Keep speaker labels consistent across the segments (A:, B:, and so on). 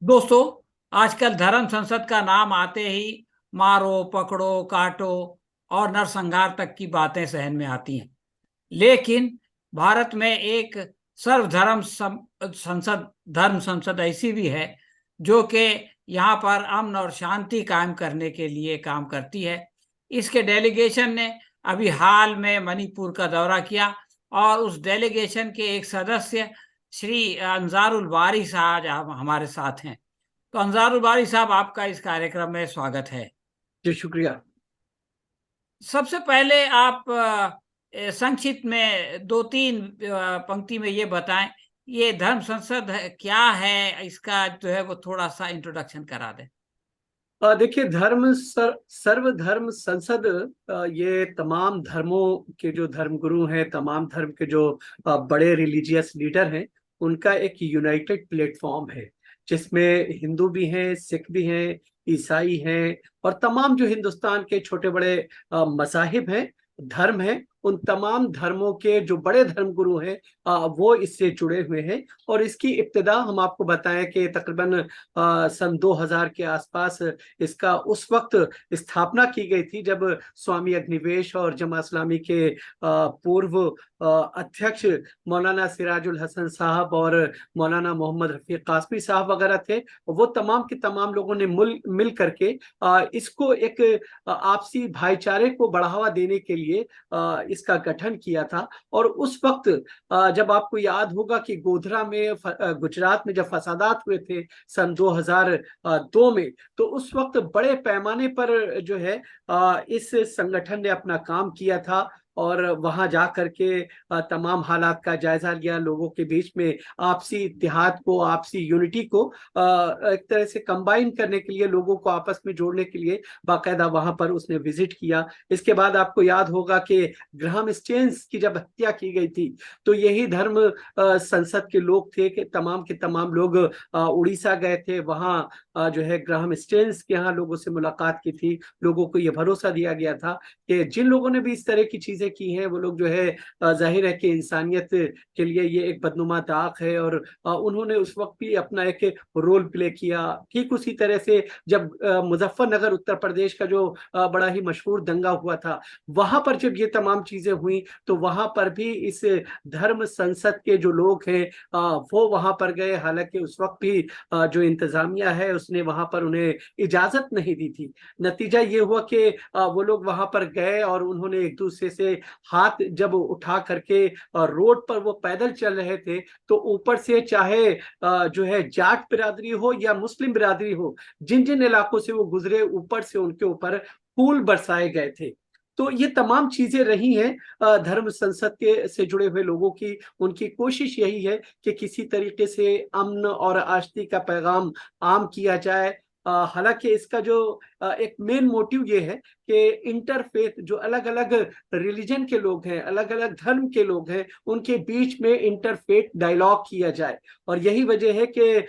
A: दोस्तों, आजकल धर्म संसद का नाम आते ही मारो पकड़ो काटो और नरसंहार तक की बातें सहन में आती हैं। लेकिन भारत में एक सर्वधर्म संसद धर्म संसद ऐसी भी है जो कि यहाँ पर अमन और शांति कायम करने के लिए काम करती है। इसके डेलीगेशन ने अभी हाल में मणिपुर का दौरा किया और उस डेलीगेशन के एक सदस्य श्री अंजारुल बारी साहब आज हमारे साथ हैं। तो अंजारुल बारी साहब, आपका इस कार्यक्रम में स्वागत है।
B: जी शुक्रिया।
A: सबसे पहले आप संक्षिप्त में 2-3 पंक्ति में ये बताएं, ये धर्म संसद क्या है, इसका जो है वो थोड़ा सा इंट्रोडक्शन करा दें।
B: देखिए सर्वधर्म संसद ये तमाम धर्मों के जो धर्मगुरु हैं, तमाम धर्म के जो बड़े रिलीजियस लीडर हैं, उनका एक यूनाइटेड प्लेटफॉर्म है जिसमें हिंदू भी हैं, सिख भी हैं, ईसाई हैं और तमाम जो हिंदुस्तान के छोटे बड़े मज़ाहिब हैं, धर्म हैं, उन तमाम धर्मों के जो बड़े धर्मगुरु हैं वो इससे जुड़े हुए हैं। और इसकी इब्तिदा हम आपको बताएं कि तकरीबन सन 2000 के आसपास इसका उस वक्त स्थापना की गई थी जब स्वामी अग्निवेश और जमा इस्लामी के पूर्व अध्यक्ष मौलाना सिराजुल हसन साहब और मौलाना मोहम्मद रफीक कासमी साहब वगैरह थे। वो तमाम के तमाम लोगों ने मिल करके इसको एक आपसी भाईचारे को बढ़ावा देने के लिए इसका गठन किया था। और उस वक्त जब आपको याद होगा कि गोधरा में गुजरात में जब फसादात हुए थे सन 2002 में, तो उस वक्त बड़े पैमाने पर जो है इस संगठन ने अपना काम किया था और वहां जा करके तमाम हालात का जायजा लिया, लोगों के बीच में आपसी इत्तेहाद को, आपसी यूनिटी को एक तरह से कंबाइन करने के लिए, लोगों को आपस में जोड़ने के लिए बाकायदा वहां पर उसने विजिट किया। इसके बाद आपको याद होगा कि ग्राहम स्टेन्स की जब हत्या की गई थी तो यही धर्म संसद के लोग थे कि तमाम के तमाम लोग उड़ीसा गए थे, वहां जो है ग्राहम स्टेन्स के यहाँ लोगों से मुलाकात की थी। लोगों को यह भरोसा दिया गया था कि जिन लोगों ने भी इस तरह की चीजें की हैं वो लोग जो है जाहिर है कि इंसानियत के लिए ये एक बदनुमा दाग है और उन्होंने उस वक्त भी अपना एक रोल प्ले किया। ठीक उसी तरह से जब मुजफ्फरनगर उत्तर प्रदेश का जो बड़ा ही मशहूर दंगा हुआ था, वहां पर जब ये तमाम चीजें हुई तो वहां पर भी इस धर्म संसद के जो लोग हैं वो वहां पर गए। हालांकि उस वक्त भी जो इंतजामिया है उसने वहां पर उन्हें इजाजत नहीं दी थी। नतीजा ये हुआ कि वो लोग वहां पर गए और उन्होंने एक दूसरे से हाथ जब उठा करके रोड पर वो पैदल चल रहे थे तो ऊपर से चाहे जो है जाट बिरादरी हो या मुस्लिम बिरादरी हो, जिन जिन इलाकों से वो गुजरे ऊपर से उनके ऊपर फूल बरसाए गए थे। तो ये तमाम चीजें रही हैं धर्म संसद के से जुड़े हुए लोगों की। उनकी कोशिश यही है कि किसी तरीके से अमन और आष्टी का पैगाम आम किया जाए। हालांकि इसका जो एक मेन मोटिव ये है कि इंटरफेथ जो अलग अलग रिलीजन के लोग हैं, अलग अलग धर्म के लोग हैं, उनके बीच में इंटरफेथ डायलॉग किया जाए। और यही वजह है कि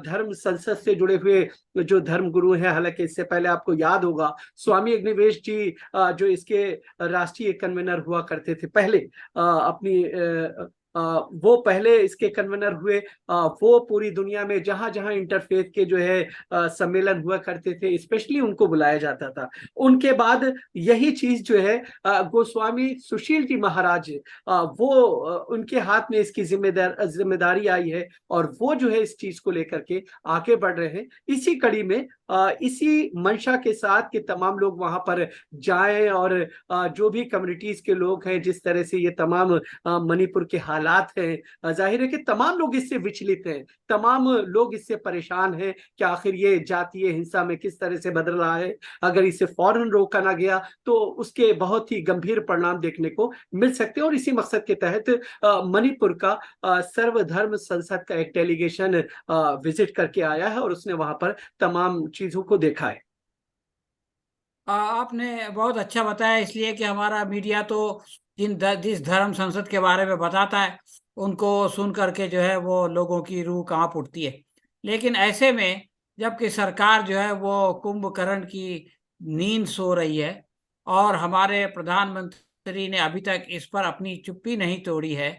B: धर्म संसद से जुड़े हुए जो धर्म गुरु हैं, हालांकि इससे पहले आपको याद होगा स्वामी अग्निवेश जी जो इसके राष्ट्रीय कन्वीनर हुआ करते थे पहले, अपनी वो पहले इसके कन्वीनर हुए। वो पूरी दुनिया में जहां जहां इंटरफेथ के जो है सम्मेलन हुआ करते थे स्पेशली उनको बुलाया जाता था। उनके बाद यही चीज जो है गोस्वामी सुशील जी महाराज वो उनके हाथ में इसकी जिम्मेदारी आई है और वो जो है इस चीज को लेकर के आगे बढ़ रहे हैं। इसी कड़ी में इसी मंशा के साथ कि तमाम लोग वहां पर जाएं और जो भी कम्युनिटीज के लोग हैं, जिस तरह से ये तमाम मणिपुर के हालात हैं, जाहिर है कि तमाम लोग इससे विचलित हैं, तमाम लोग इससे परेशान हैं कि आखिर ये जातीय हिंसा में किस तरह से बदल रहा है। अगर इसे फौरन रोका ना गया तो उसके बहुत ही गंभीर परिणाम देखने को मिल सकते हैं। और इसी मकसद के तहत मणिपुर का सर्वधर्म संसद का एक डेलीगेशन विजिट करके आया है और उसने वहां पर तमाम चीजों को देखा है।
A: आपने बहुत अच्छा बताया, इसलिए कि हमारा मीडिया तो जिस धर्म संसद के बारे में बताता है उनको सुन करके जो है वो लोगों की रूह कांप उठती है। लेकिन ऐसे में जबकि सरकार जो है वो कुंभकर्ण की नींद सो रही है और हमारे प्रधानमंत्री ने अभी तक इस पर अपनी चुप्पी नहीं तोड़ी है,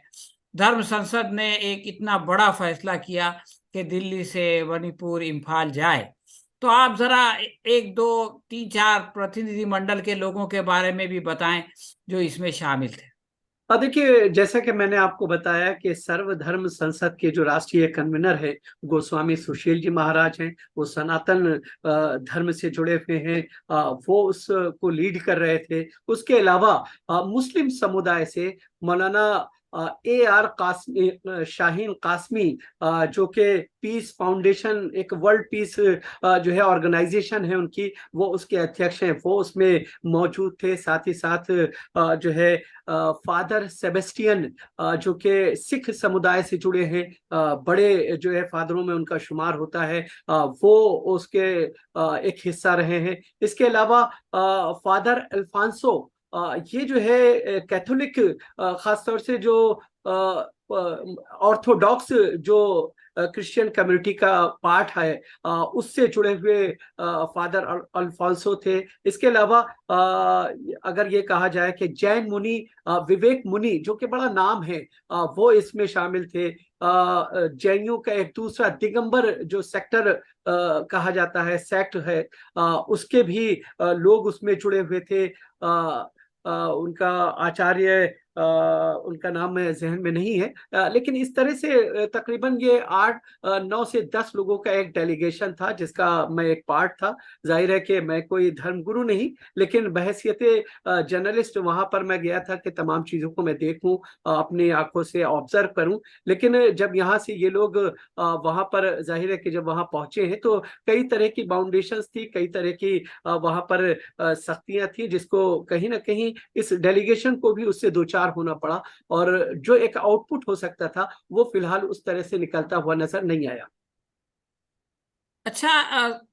A: धर्म संसद ने एक इतना बड़ा फैसला किया कि दिल्ली से मणिपुर इम्फाल जाए। तो आप जरा एक दो तीन चार प्रतिनिधि मंडल के लोगों के बारे में भी बताएं जो इसमें शामिल थे।
B: देखिए, जैसा कि मैंने आपको बताया कि सर्वधर्म संसद के जो राष्ट्रीय कन्वीनर है गोस्वामी सुशील जी महाराज हैं। वो सनातन धर्म से जुड़े हुए हैं। वो उसको लीड कर रहे थे। उसके अलावा मुस्लिम समुदाय से मौलाना AR कासमी, शाहीन कासमी, जो कि पीस फाउंडेशन, एक वर्ल्ड पीस जो है ऑर्गेनाइजेशन है उनकी, वो उसके अध्यक्ष हैं, वो उसमें मौजूद थे। साथ ही साथ जो है फादर सेबेस्टियन, जो कि सिख समुदाय से जुड़े हैं, बड़े जो है फादरों में उनका शुमार होता है, वो उसके एक हिस्सा रहे हैं। इसके अलावा फादर अल्फांसो, ये जो है कैथोलिक, खासतौर से जो ऑर्थोडॉक्स जो क्रिश्चियन कम्युनिटी का पार्ट है, उससे जुड़े हुए फादर अल्फांसो थे। इसके अलावा अगर ये कहा जाए कि जैन मुनि विवेक मुनि, जो कि बड़ा नाम है, वो इसमें शामिल थे। जैनियों का एक दूसरा दिगंबर जो सेक्टर कहा जाता है, सेक्ट है, उसके भी लोग उसमें जुड़े हुए थे। उनका आचार्य, उनका नाम मैं जहन में नहीं है, लेकिन इस तरह से तकरीबन ये 8 9 से 10 लोगों का एक डेलीगेशन था जिसका मैं एक पार्ट था। जाहिर है कि मैं कोई धर्मगुरु नहीं, लेकिन बहैसियत जर्नलिस्ट वहां पर मैं गया था कि तमाम चीजों को मैं देखूं, अपनी आंखों से ऑब्जर्व करूं। लेकिन जब यहाँ से ये लोग वहां पर, जाहिर है कि जब वहां पहुंचे हैं तो कई तरह की बाउंडेशंस थी, कई तरह की वहां पर सख्तियां थी, जिसको कहीं ना कहीं इस डेलीगेशन को भी उससे दो चार होना पड़ा। और जो एक आउटपुट हो सकता था वो फिलहाल उस तरह से निकलता हुआ नजर नहीं आया।
A: अच्छा,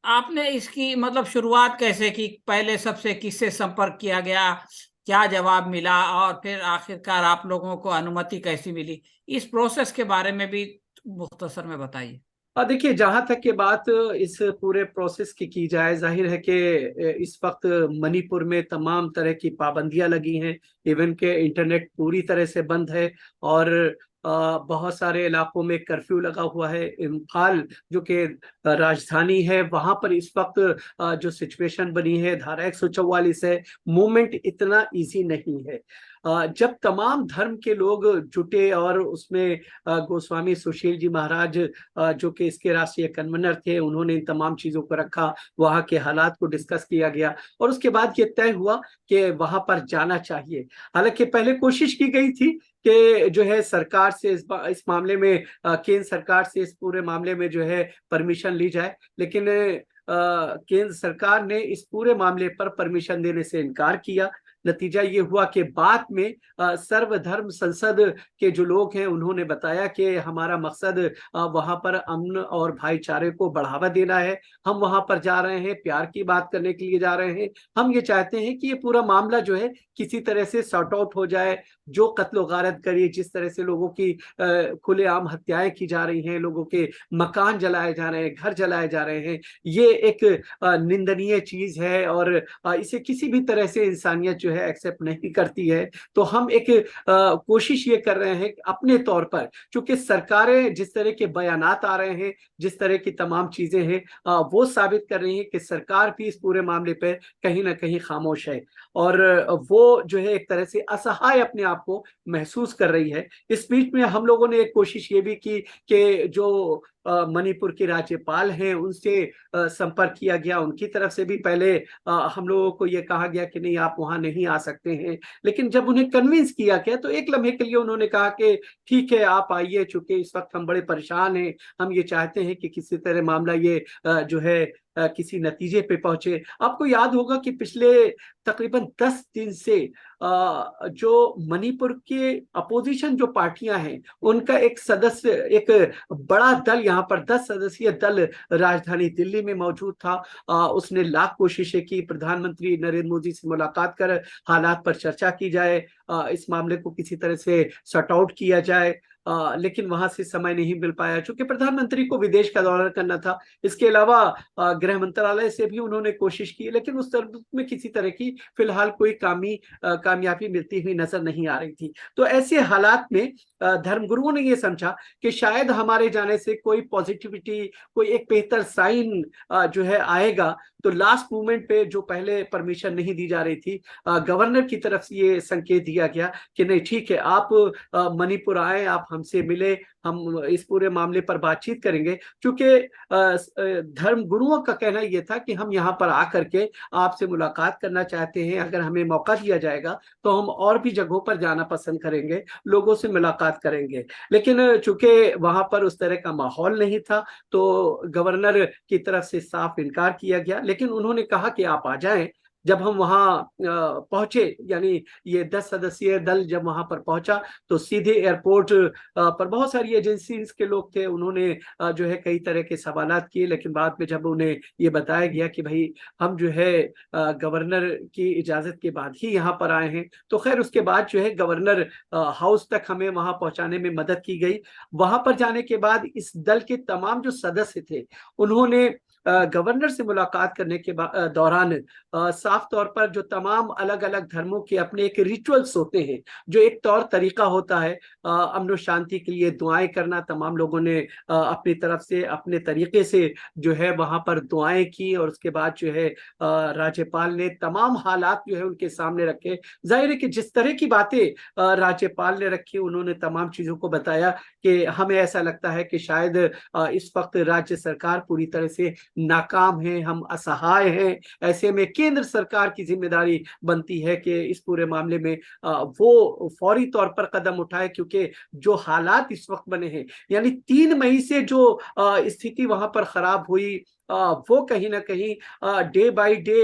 A: आपने इसकी मतलब शुरुआत कैसे की? पहले सबसे किससे संपर्क किया गया, क्या जवाब मिला, और फिर आखिरकार आप लोगों को अनुमति कैसी मिली? इस प्रोसेस के बारे में भी मुख्तसर में बताइए।
B: देखिए, जहां तक के बात इस पूरे प्रोसेस की जाए, जाहिर है कि इस वक्त मणिपुर में तमाम तरह की पाबंदियां लगी हैं। इवन के इंटरनेट पूरी तरह से बंद है, और बहुत सारे इलाकों में कर्फ्यू लगा हुआ है। इम्फाल जो कि राजधानी है, वहां पर इस वक्त जो सिचुएशन बनी है, धारा 144 है, मूवमेंट इतना इजी नहीं है। जब तमाम धर्म के लोग जुटे और उसमें गोस्वामी सुशील जी महाराज, जो कि इसके राष्ट्रीय कन्वीनर थे, उन्होंने इन तमाम चीजों को रखा, वहां के हालात को डिस्कस किया गया, और उसके बाद ये तय हुआ कि वहां पर जाना चाहिए। हालांकि पहले कोशिश की गई थी कि जो है सरकार से इस मामले में, केंद्र सरकार से इस पूरे मामले में जो है परमिशन ली जाए, लेकिन केंद्र सरकार ने इस पूरे मामले पर परमिशन देने से इनकार किया। नतीजा ये हुआ कि बाद में सर्वधर्म संसद के जो लोग हैं उन्होंने बताया कि हमारा मकसद वहां पर अमन और भाईचारे को बढ़ावा देना है। हम वहां पर जा रहे हैं, प्यार की बात करने के लिए जा रहे हैं। हम ये चाहते हैं कि ये पूरा मामला जो है किसी तरह से सॉर्ट आउट हो जाए। जो कत्लो गारत करिए, जिस तरह से लोगों की खुलेआम हत्याएं की जा रही हैं, लोगों के मकान जलाए जा रहे हैं, घर जलाए जा रहे हैं, ये एक निंदनीय चीज है, और इसे किसी भी तरह से इंसानियत जो है एक्सेप्ट नहीं करती है। तो हम एक कोशिश ये कर रहे हैं अपने तौर पर, क्योंकि सरकारें जिस तरह के बयानात आ रहे हैं, जिस तरह की तमाम चीजें हैं, वो साबित कर रही हैं कि सरकार भी इस पूरे मामले पर कहीं ना कहीं खामोश है, और वो जो है एक तरह से असहाय अपने आप को महसूस कर रही है। इस बीच में हम लोगों ने एक कोशिश ये भी की कि जो मणिपुर के राज्यपाल हैं उनसे संपर्क किया गया। उनकी तरफ से भी पहले हम लोगों को ये कहा गया कि नहीं, आप वहां नहीं आ सकते हैं, लेकिन जब उन्हें कन्विंस किया गया तो एक लम्हे के लिए उन्होंने कहा कि ठीक है, आप आइए, चूंकि इस वक्त हम बड़े परेशान हैं, हम ये चाहते हैं कि किसी तरह मामला ये जो है किसी नतीजे पे पहुंचे। आपको याद होगा कि पिछले तकरीबन 10 दिन से जो मणिपुर के अपोजिशन जो पार्टियां हैं उनका एक सदस्य, एक बड़ा दल यहाँ पर 10 सदस्यीय दल राजधानी दिल्ली में मौजूद था। उसने लाख कोशिशें की, प्रधानमंत्री नरेंद्र मोदी से मुलाकात कर हालात पर चर्चा की जाए, इस मामले को किसी तरह से सॉर्ट आउट किया जाए। लेकिन वहां से समय नहीं मिल पाया, चूंकि प्रधानमंत्री को विदेश का दौरा करना था। इसके अलावा गृह मंत्रालय से भी उन्होंने कोशिश की, लेकिन उस तरफ में किसी तरह की फिलहाल कोई कामयाबी मिलती हुई नजर नहीं आ रही थी। तो ऐसे हालात में धर्मगुरुओं ने ये समझा कि शायद हमारे जाने से कोई पॉजिटिविटी, कोई एक बेहतर साइन जो है आएगा। तो लास्ट मोमेंट पे जो पहले परमिशन नहीं दी जा रही थी, गवर्नर की तरफ से ये संकेत दिया गया कि नहीं ठीक है, आप मणिपुर आए, आप हमसे मिले, हम इस पूरे मामले पर बातचीत करेंगे। क्योंकि धर्म गुरुओं का कहना यह था कि हम यहाँ पर आकर के आपसे मुलाकात करना चाहते हैं, अगर हमें मौका दिया जाएगा तो हम और भी जगहों पर जाना पसंद करेंगे, लोगों से मुलाकात करेंगे। लेकिन चूंकि वहां पर उस तरह का माहौल नहीं था, तो गवर्नर की तरफ से साफ इनकार किया गया। लेकिन उन्होंने कहा कि आप आ जाएं। जब हम वहां पहुंचे, यानी ये 10 सदस्यीय दल जब वहां पर पहुंचा, तो सीधे एयरपोर्ट पर बहुत सारी एजेंसीज के लोग थे। उन्होंने जो है कई तरह के सवालात किए, लेकिन बाद में जब उन्हें ये बताया गया कि भाई हम जो है गवर्नर की इजाजत के बाद ही यहाँ पर आए हैं, तो खैर उसके बाद जो है गवर्नर हाउस तक हमें वहां पहुंचाने में मदद की गई। वहां पर जाने के बाद इस दल के तमाम जो सदस्य थे, उन्होंने गवर्नर से मुलाकात करने के दौरान साफ तौर पर जो तमाम अलग अलग धर्मों के अपने एक रिचुअल्स होते हैं, जो एक तौर तरीका होता है अमन और शांति के लिए दुआएं करना, तमाम लोगों ने अपनी तरफ से अपने तरीके से जो है वहां पर दुआएं की। और उसके बाद जो है राज्यपाल ने तमाम हालात जो है उनके सामने रखे। जाहिर है कि जिस तरह की बातें राज्यपाल ने रखी, उन्होंने तमाम चीजों को बताया कि हमें ऐसा लगता है कि शायद इस वक्त राज्य सरकार पूरी तरह से नाकाम है, हम असहाय हैं। ऐसे में केंद्र सरकार की जिम्मेदारी बनती है कि इस पूरे मामले में वो फौरी तौर पर कदम उठाए, क्योंकि जो हालात इस वक्त बने हैं, यानी 3 मई से जो स्थिति वहां पर खराब हुई, वो कहीं ना कहीं डे बाय डे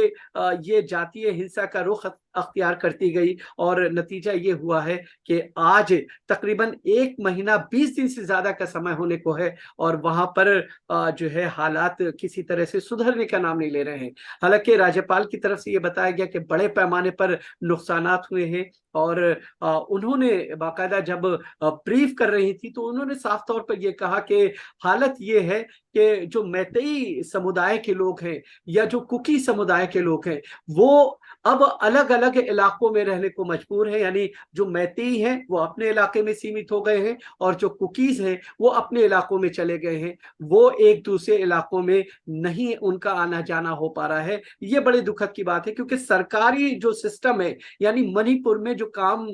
B: ये जातीय हिंसा का रुख अख्तियार करती गई। और नतीजा ये हुआ है कि आज तकरीबन 1 महीना 20 दिन से ज्यादा का समय होने को है, और वहां पर जो है हालात किसी तरह से सुधरने का नाम नहीं ले रहे हैं। हालांकि राज्यपाल की तरफ से ये बताया गया कि बड़े पैमाने पर नुकसानात हुए हैं, और उन्होंने बाकायदा जब ब्रीफ कर रही थी तो उन्होंने साफ तौर पर यह कहा कि हालत ये है कि जो मैतेई समुदाय के लोग हैं या जो कुकी समुदाय के लोग हैं, वो अब अलग अलग इलाकों में रहने को मजबूर है। यानी जो मैतेई हैं वो अपने इलाके में सीमित हो गए हैं, और जो कुकीज हैं वो अपने इलाकों में चले गए हैं। वो एक दूसरे इलाकों में नहीं उनका आना जाना हो पा रहा है। ये बड़े दुखद की बात है, क्योंकि सरकारी जो सिस्टम है, यानी मणिपुर में जो काम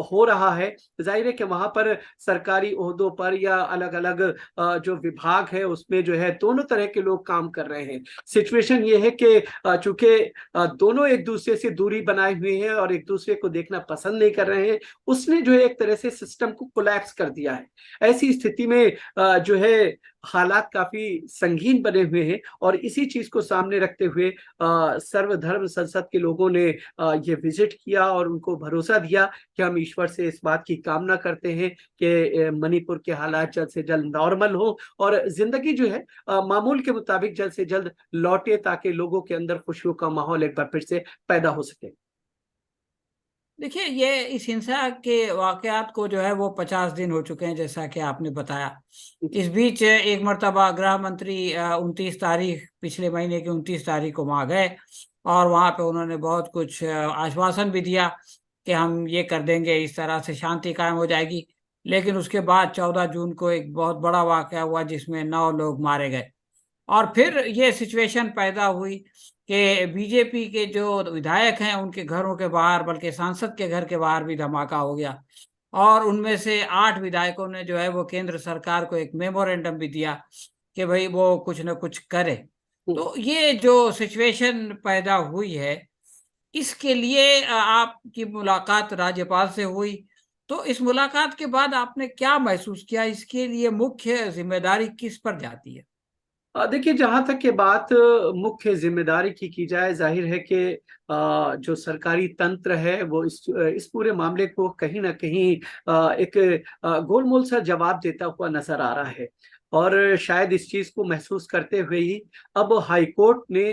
B: हो रहा है, जाहिर है कि वहां पर सरकारी ओहदों पर या अलग अलग जो विभाग है उसमें जो है दोनों तरह के लोग काम कर रहे हैं। सिचुएशन ये है कि चूंकि दोनों एक दूसरे से दूरी बनाए हुए हैं और एक दूसरे को देखना पसंद नहीं कर रहे हैं, उसने जो है एक तरह से सिस्टम को कोलैप्स कर दिया है। ऐसी स्थिति में जो है हालात काफी संगीन बने हुए हैं, और इसी चीज को सामने रखते हुए सर्वधर्म संसद के लोगों ने ये विजिट किया और उनको भरोसा दिया कि हम ईश्वर से इस बात की कामना करते हैं कि मणिपुर के हालात जल्द से जल्द नॉर्मल हो और जिंदगी जो है मामूल के मुताबिक जल्द से जल्द लौटे, ताकि लोगों के अंदर खुशियों का माहौल एक बार फिर से पैदा हो सके।
A: देखिए, ये इस हिंसा के वाकयात को जो है वो 50 दिन हो चुके हैं, जैसा कि आपने बताया। इस बीच एक मर्तबा गृह मंत्री 29 तारीख, पिछले महीने की 29 तारीख को वहां गए, और वहां पे उन्होंने बहुत कुछ आश्वासन भी दिया कि हम ये कर देंगे, इस तरह से शांति कायम हो जाएगी। लेकिन उसके बाद 14 जून को एक बहुत बड़ा वाकया हुआ, जिसमें 9 लोग मारे गए। और फिर ये सिचुएशन पैदा हुई कि बीजेपी के जो विधायक हैं उनके घरों के बाहर, बल्कि सांसद के घर के बाहर भी धमाका हो गया, और उनमें से 8 विधायकों ने जो है वो केंद्र सरकार को एक मेमोरेंडम भी दिया कि भाई वो कुछ न कुछ करे। तो ये जो सिचुएशन पैदा हुई है, इसके लिए आपकी मुलाकात राज्यपाल से हुई। तो इस मुलाकात के बाद आपने क्या महसूस किया? इसके लिए मुख्य जिम्मेदारी किस पर जाती है?
B: देखिए, जहां तक के बात मुख्य जिम्मेदारी की जाए, जाहिर है कि जो सरकारी तंत्र है वो इस पूरे मामले को कहीं ना कहीं एक गोलमोल सा जवाब देता हुआ नजर आ रहा है। और शायद इस चीज को महसूस करते हुए ही अब हाई कोर्ट ने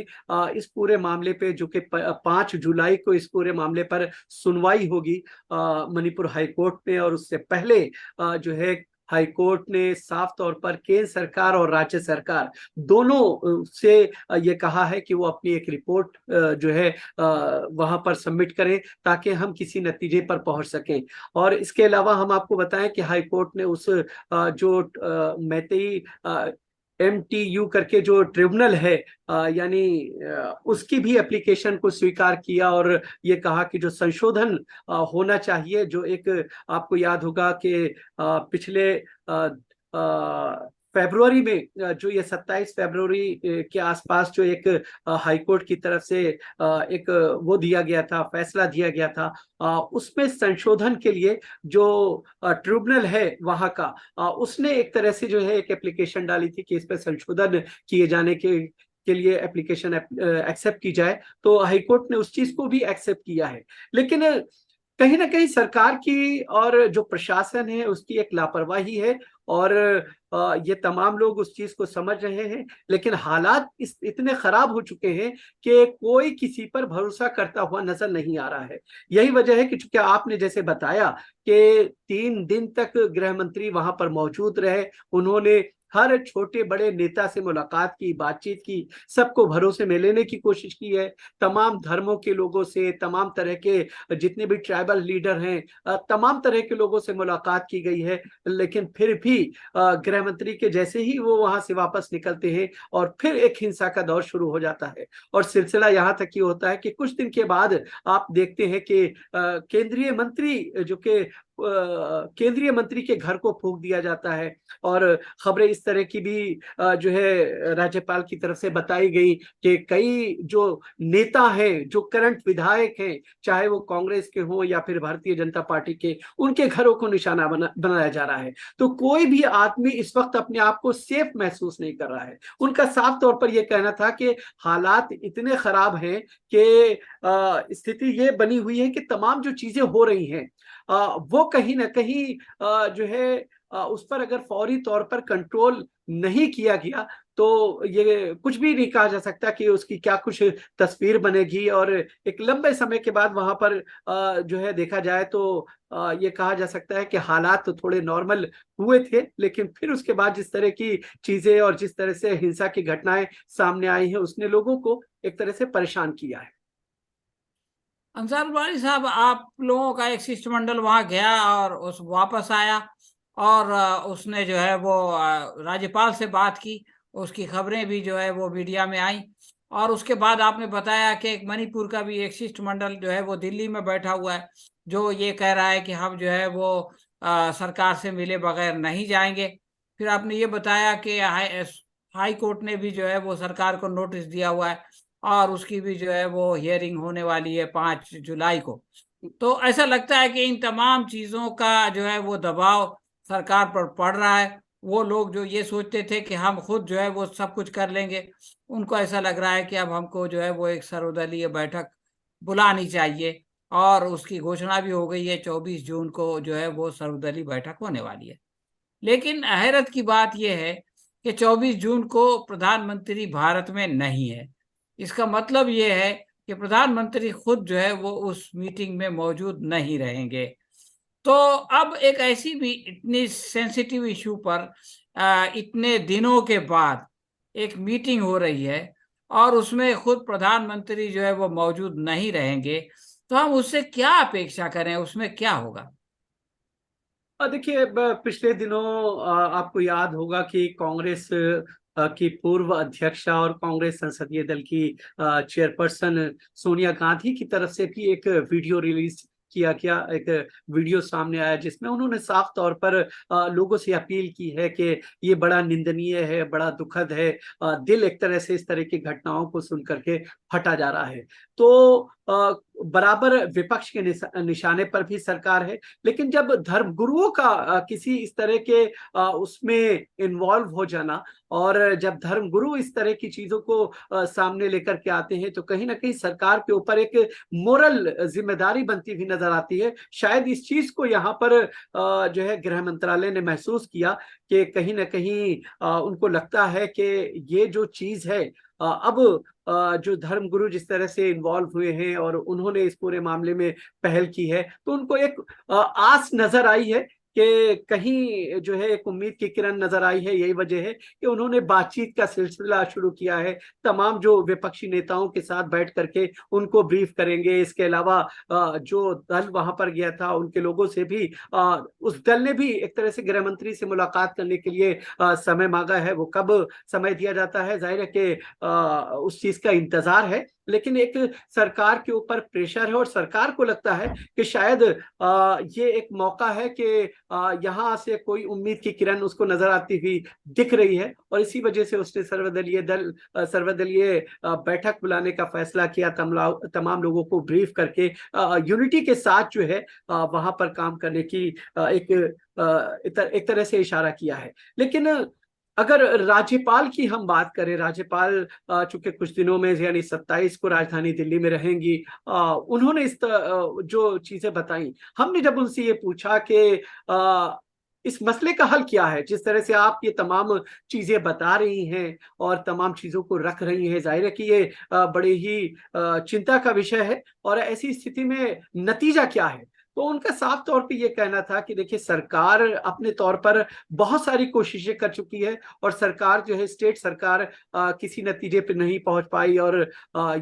B: इस पूरे मामले पे, जो कि 5 जुलाई को इस पूरे मामले पर सुनवाई होगी मणिपुर हाई कोर्ट में, और उससे पहले जो है हाई कोर्ट ने साफ तौर पर केंद्र सरकार और राज्य सरकार दोनों से ये कहा है कि वो अपनी एक रिपोर्ट जो है वहां पर सबमिट करें ताकि हम किसी नतीजे पर पहुंच सकें। और इसके अलावा हम आपको बताएं कि हाई कोर्ट ने उस जो मैतेई MTU करके जो ट्रिब्यूनल है यानी उसकी भी एप्लीकेशन को स्वीकार किया और ये कहा कि जो संशोधन होना चाहिए, जो एक आपको याद होगा कि पिछले फरवरी में जो ये 27 फरवरी के आसपास जो एक हाई कोर्ट की तरफ से एक वो दिया गया था, फैसला दिया गया था, उसमें संशोधन के लिए जो ट्रिब्यूनल है वहां का, उसने एक तरह से जो है एक एप्लीकेशन डाली थी कि इस पर संशोधन किए जाने के लिए एप्लीकेशन एक्सेप्ट की जाए। तो हाई कोर्ट ने उस चीज को भी एक्सेप्ट किया है। लेकिन कहीं ना कहीं सरकार की और जो प्रशासन है उसकी एक लापरवाही है और ये तमाम लोग उस चीज को समझ रहे हैं, लेकिन हालात इतने खराब हो चुके हैं कि कोई किसी पर भरोसा करता हुआ नजर नहीं आ रहा है। यही वजह है कि चूंकि आपने जैसे बताया कि 3 दिन तक गृह मंत्री वहां पर मौजूद रहे, उन्होंने हर छोटे बड़े नेता से मुलाकात की, बातचीत की, सबको भरोसे में लेने की कोशिश की है। तमाम धर्मों के लोगों से, तमाम तरह के जितने भी ट्राइबल लीडर हैं, तमाम तरह के लोगों से मुलाकात की गई है। लेकिन फिर भी गृह मंत्री के जैसे ही वो वहां से वापस निकलते हैं और फिर एक हिंसा का दौर शुरू हो जाता है। और सिलसिला यहाँ तक ही होता है कि कुछ दिन के बाद आप देखते हैं कि केंद्रीय मंत्री जो कि केंद्रीय मंत्री के घर को फूंक दिया जाता है। और खबरें इस तरह की भी जो है राज्यपाल की तरफ से बताई गई कि कई जो नेता हैं, जो करंट विधायक हैं, चाहे वो कांग्रेस के हों या फिर भारतीय जनता पार्टी के, उनके घरों को निशाना बनाया जा रहा है। तो कोई भी आदमी इस वक्त अपने आप को सेफ महसूस नहीं कर रहा है। उनका साफ तौर पर यह कहना था कि हालात इतने खराब हैं कि स्थिति ये बनी हुई है कि तमाम जो चीजें हो रही हैं वो कहीं ना कहीं जो है उस पर अगर फौरी तौर पर कंट्रोल नहीं किया गया तो ये कुछ भी नहीं कहा जा सकता कि उसकी क्या कुछ तस्वीर बनेगी। और एक लंबे समय के बाद वहां पर जो है देखा जाए तो ये कहा जा सकता है कि हालात तो थोड़े नॉर्मल हुए थे, लेकिन फिर उसके बाद जिस तरह की चीजें और जिस तरह से हिंसा की घटनाएं सामने आई हैं उसने लोगों को एक तरह से परेशान किया है।
A: अंसार वाली साहब, आप लोगों का एक शिष्टमंडल वहां गया और उस वापस आया और उसने जो है वो राज्यपाल से बात की, उसकी खबरें भी जो है वो मीडिया में आई। और उसके बाद आपने बताया कि एक मणिपुर का भी एक शिष्टमंडल जो है वो दिल्ली में बैठा हुआ है, जो ये कह रहा है कि हम जो है वो सरकार से मिले बगैर नहीं जाएंगे। फिर आपने ये बताया कि हाई कोर्ट ने भी जो है वो सरकार को नोटिस दिया हुआ है और उसकी भी जो है वो हियरिंग होने वाली है 5 जुलाई को। तो ऐसा लगता है कि इन तमाम चीजों का जो है वो दबाव सरकार पर पड़ रहा है। वो लोग जो ये सोचते थे कि हम खुद जो है वो सब कुछ कर लेंगे, उनको ऐसा लग रहा है कि अब हमको जो है वो एक सर्वदलीय बैठक बुलानी चाहिए। और उसकी घोषणा भी हो गई है, 24 जून को जो है वो सर्वदलीय बैठक होने वाली है। लेकिन हैरत की बात यह है कि 24 जून को प्रधानमंत्री भारत में नहीं है। इसका मतलब ये है कि प्रधानमंत्री खुद जो है वो उस मीटिंग में मौजूद नहीं रहेंगे। तो अब एक ऐसी भी इतनी सेंसिटिव इशू पर इतने दिनों के बाद एक मीटिंग हो रही है और उसमें खुद प्रधानमंत्री जो है वो मौजूद नहीं रहेंगे, तो हम उससे क्या अपेक्षा करें, उसमें क्या होगा?
B: देखिए पिछले दिनों आपको याद होगा कि कांग्रेस की पूर्व अध्यक्षा और कांग्रेस संसदीय दल की चेयरपर्सन सोनिया गांधी की तरफ से भी एक वीडियो रिलीज किया गया, एक वीडियो सामने आया जिसमें उन्होंने साफ तौर पर लोगों से अपील की है कि ये बड़ा निंदनीय है, बड़ा दुखद है, दिल एक तरह से इस तरह की घटनाओं को सुन करके फटा जा रहा है। तो बराबर विपक्ष के निशाने पर भी सरकार है, लेकिन जब धर्मगुरुओं का किसी इस तरह के उसमें इन्वॉल्व हो जाना और जब धर्मगुरु इस तरह की चीजों को सामने लेकर के आते हैं तो कहीं ना कहीं सरकार के ऊपर एक मोरल जिम्मेदारी बनती हुई नजर आती है। शायद इस चीज को यहाँ पर जो है गृह मंत्रालय ने महसूस किया कि कहीं ना कहीं उनको लगता है कि ये जो चीज है अब जो धर्मगुरु जिस तरह से इन्वॉल्व हुए हैं और उन्होंने इस पूरे मामले में पहल की है, तो उनको एक आस नजर आई है कि कहीं जो है एक उम्मीद की किरण नजर आई है। यही वजह है कि उन्होंने बातचीत का सिलसिला शुरू किया है, तमाम जो विपक्षी नेताओं के साथ बैठ करके उनको ब्रीफ करेंगे। इसके अलावा जो दल वहां पर गया था उनके लोगों से भी, उस दल ने भी एक तरह से गृह मंत्री से मुलाकात करने के लिए समय मांगा है। वो कब समय दिया जाता है, जाहिर है कि उस चीज का इंतजार है, लेकिन एक सरकार के ऊपर प्रेशर है और सरकार को लगता है कि शायद ये एक मौका है कि यहाँ से कोई उम्मीद की किरण उसको नजर आती हुई दिख रही है, और इसी वजह से उसने सर्वदलीय बैठक बुलाने का फैसला किया, तमाम लोगों को ब्रीफ करके यूनिटी के साथ जो है वहां पर काम करने की एक तरह से इशारा किया है। लेकिन अगर राज्यपाल की हम बात करें, राज्यपाल चूंकि कुछ दिनों में यानी 27 को राजधानी दिल्ली में रहेंगी, उन्होंने जो चीजें बताई, हमने जब उनसे ये पूछा कि इस मसले का हल क्या है, जिस तरह से आप ये तमाम चीजें बता रही हैं और तमाम चीजों को रख रही हैं, जाहिर है कि ये बड़े ही चिंता का विषय है, और ऐसी स्थिति में नतीजा क्या है। तो उनका साफ तौर पे ये कहना था कि देखिए, सरकार अपने तौर पर बहुत सारी कोशिशें कर चुकी है और सरकार जो है, स्टेट सरकार किसी नतीजे पे नहीं पहुंच पाई, और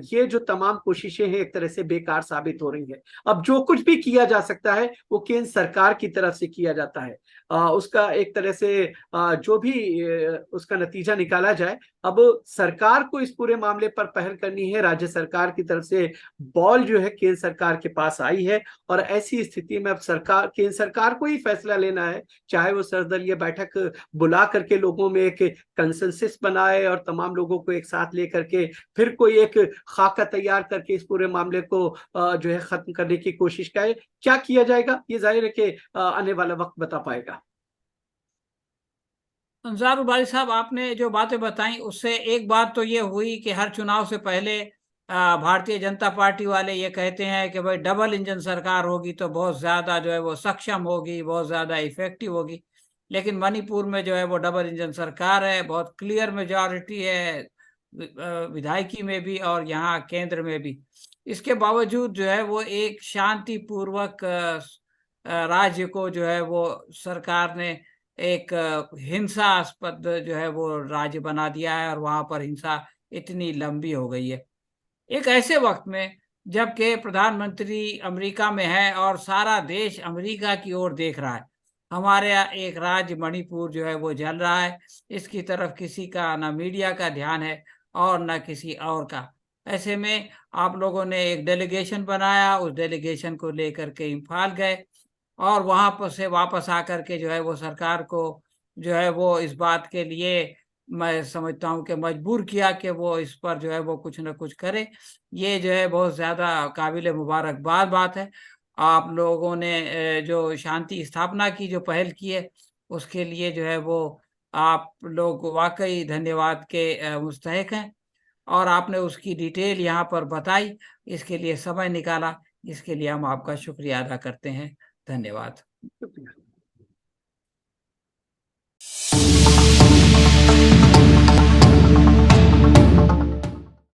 B: ये जो तमाम कोशिशें हैं एक तरह से बेकार साबित हो रही है। अब जो कुछ भी किया जा सकता है वो केंद्र सरकार की तरफ से किया जाता है। उसका एक तरह से जो भी उसका नतीजा निकाला जाए, अब सरकार को इस पूरे मामले पर पहल करनी है। राज्य सरकार की तरफ से बॉल जो है केंद्र सरकार के पास आई है, और ऐसी स्थिति में अब केंद्र सरकार को ही फैसला लेना है, चाहे वो सर्वदलीय बैठक बुला करके लोगों में एक कंसेंसस बनाए और तमाम लोगों को एक साथ लेकर के फिर कोई एक खाका तैयार करके इस पूरे मामले को जो है खत्म करने की कोशिश करे। क्या किया जाएगा, ये जाहिर है कि आने वाला वक्त बता पाएगा।
A: अंसारुल बारी साहब, आपने जो बातें बताई उससे एक बात तो ये हुई कि हर चुनाव से पहले भारतीय जनता पार्टी वाले ये कहते हैं कि भाई डबल इंजन सरकार होगी तो बहुत ज्यादा जो है वो सक्षम होगी, बहुत ज्यादा इफेक्टिव होगी। लेकिन मणिपुर में जो है वो डबल इंजन सरकार है, बहुत क्लियर मेजॉरिटी है विधायकी में भी और यहाँ केंद्र में भी। इसके बावजूद जो है वो एक शांतिपूर्वक राज्य को जो है वो सरकार ने एक हिंसास्पद जो है वो राज्य बना दिया है, और वहां पर हिंसा इतनी लंबी हो गई है। एक ऐसे वक्त में जबकि प्रधानमंत्री अमेरिका में है और सारा देश अमेरिका की ओर देख रहा है, हमारे यहाँ एक राज्य मणिपुर जो है वो जल रहा है। इसकी तरफ किसी का ना मीडिया का ध्यान है और ना किसी और का। ऐसे में आप लोगों ने एक डेलीगेशन बनाया, उस डेलीगेशन को लेकर के इम्फाल गए और वहां पर से वापस आकर के जो है वो सरकार को जो है वो इस बात के लिए मैं समझता हूँ कि मजबूर किया कि वो इस पर जो है वो कुछ न कुछ करे। ये जो है बहुत ज़्यादा काबिल मुबारकबाद बात है। आप लोगों ने जो शांति स्थापना की जो पहल की है, उसके लिए जो है वो आप लोग वाकई धन्यवाद के मुस्तहिक हैं, और आपने उसकी डिटेल यहाँ पर बताई, इसके लिए समय निकाला, इसके लिए हम आपका शुक्रिया अदा करते हैं। धन्यवाद।
B: शुक्रिया।